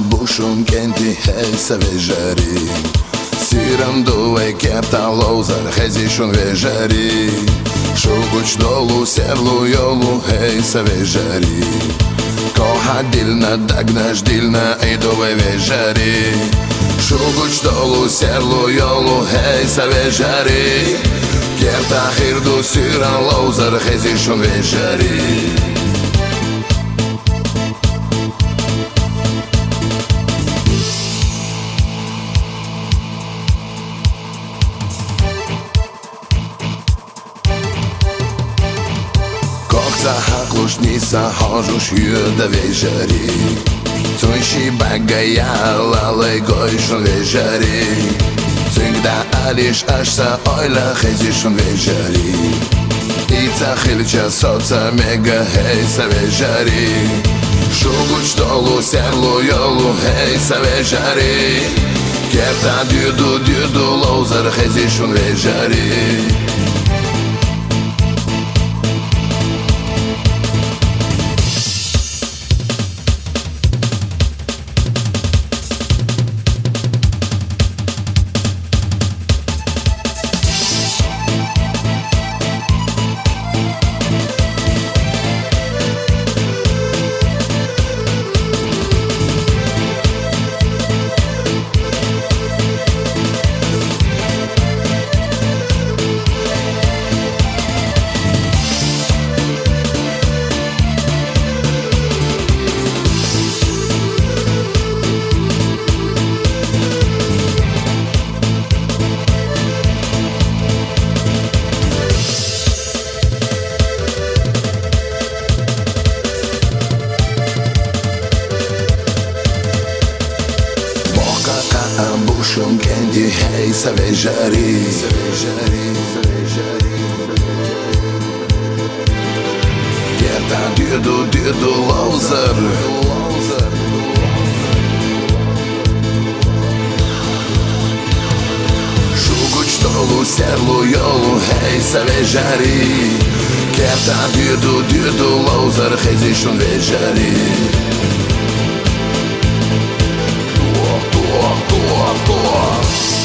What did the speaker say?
bushun kenti hejsa vežari Sirëm duve kerta lozër hezishun vežari Shukuq dolu serlu jolu hejsa vežari Koha dilna dagna shdilna i duve vežari Shukuq dolu serlu jolu hejsa vežari Kerta hirdu syran lozër hezishun vežari Kokca haklush nisa hozhush hyda vežari Cunshi bagaja lalejgojshun vežari Cungda alish ashsa ojla hezishun vežari Ica hilqa soca mega hejsa vežari Shukuq dolu serlu jolu hejsa vežari Kerta dydu lozër hezishun vežari Bushun kenti hejsa vežari Kerta dydu lozër Shukuq dolu serlu jolu hejsa vežari Kerta dydu lozër hezishun vežari Tuah